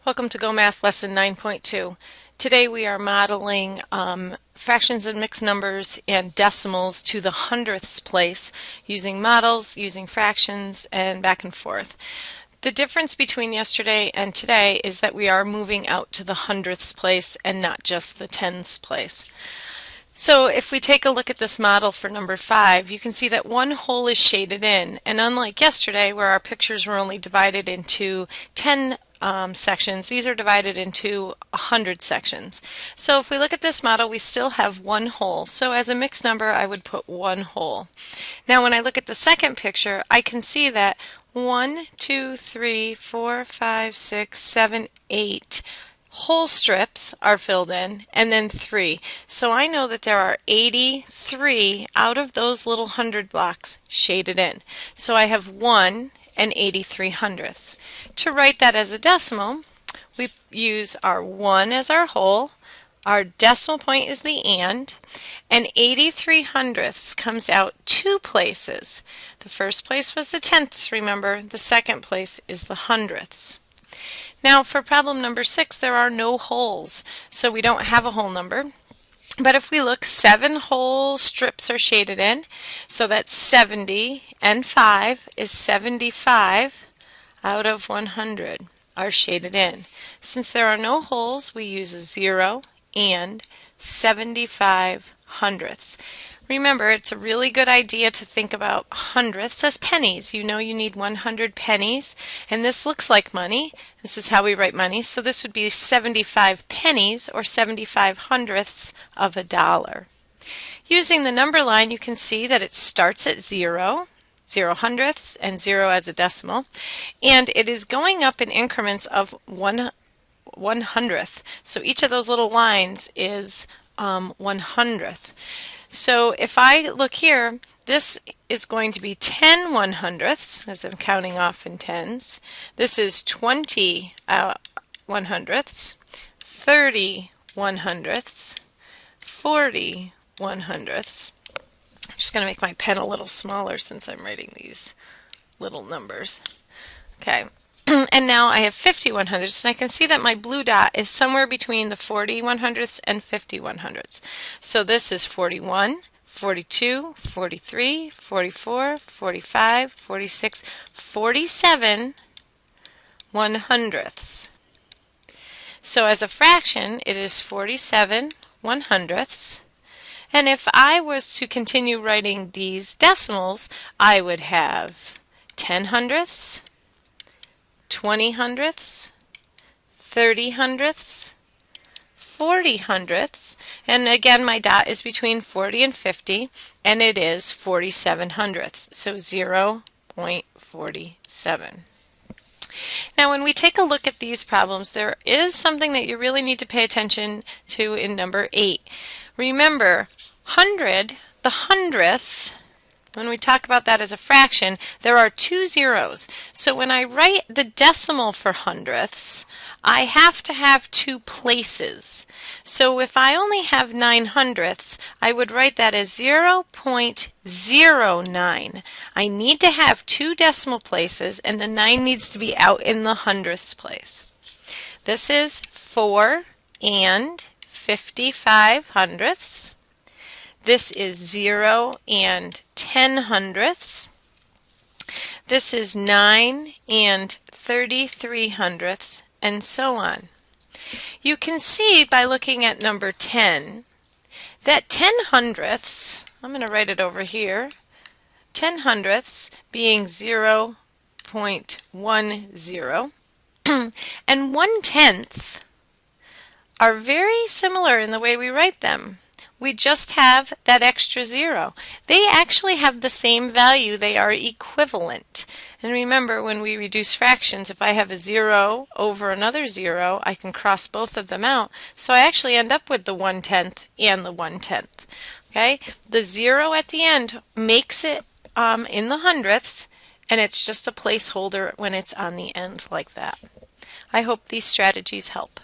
Welcome to Go Math Lesson 9.2. Today we are modeling fractions and mixed numbers and decimals to the hundredths place using models, using fractions, and back and forth. The difference between yesterday and today is that we are moving out to the hundredths place and not just the tens place. So if we take a look at this model for number 5, you can see that one hole is shaded in, and unlike yesterday where our pictures were only divided into 10 sections, these are divided into 100 sections. So if we look at this model, we still have one hole. So as a mixed number, I would put one hole. Now when I look at the second picture, I can see that 1, 2, 3, 4, 5, 6, 7, 8 whole strips are filled in, and then 3. So I know that there are 83 out of those little 100 blocks shaded in. So I have 1 and 83 hundredths. To write that as a decimal, we use our 1 as our whole, our decimal point is the and 83 hundredths comes out two places. The first place was the tenths, remember, the second place is the hundredths. Now for problem number 6, there are no holes, so we don't have a whole number. But if we look, 7 whole strips are shaded in, so that's 70, and 5 is 75 out of 100 are shaded in. Since there are no holes, we use a 0 and 75 hundredths. Remember, it's a really good idea to think about hundredths as pennies. You know you need 100 pennies, and this looks like money. This is how we write money, so this would be 75 pennies, or 75 hundredths of a dollar. Using the number line, you can see that it starts at 0, 0 hundredths, and 0 as a decimal, and it is going up in increments of 1 hundredth. So each of those little lines is 1 hundredth. So if I look here, this is going to be 10 1 hundredths, as I'm counting off in tens. This is 20 1 hundredths, 30 1 hundredths, 40 1 hundredths. I'm just going to make my pen a little smaller since I'm writing these little numbers. Okay. And now I have 50 1 hundredths, and I can see that my blue dot is somewhere between the 40 1 hundredths and 50 1 hundredths. So this is 41, 42, 43, 44, 45, 46, 47 1 hundredths. So as a fraction, it is 47 1 hundredths. And if I was to continue writing these decimals, I would have 10 hundredths, 20 hundredths, 30 hundredths, 40 hundredths, and again my dot is between 40 and 50, and it is 47 hundredths, so 0.47. Now when we take a look at these problems, there is something that you really need to pay attention to in number 8. Remember, 100, the hundredth, when we talk about that as a fraction, there are 2 zeros. So when I write the decimal for hundredths, I have to have 2 places. So if I only have 9 hundredths, I would write that as 0.09. I need to have 2 decimal places, and the 9 needs to be out in the hundredths place. This is 4 and 55 hundredths. This is 0 and 10 hundredths. This is 9 and 33 hundredths, and so on. You can see by looking at number 10 that 10 hundredths, I'm going to write it over here, 10 hundredths being 0.10 and 1 tenth are very similar in the way we write them. We just have that extra 0. They actually have the same value. They are equivalent. And remember, when we reduce fractions, if I have a 0 over another 0, I can cross both of them out. So I actually end up with the 1 tenth and the 1 tenth. Okay? The 0 at the end makes it in the hundredths, and it's just a placeholder when it's on the end like that. I hope these strategies help.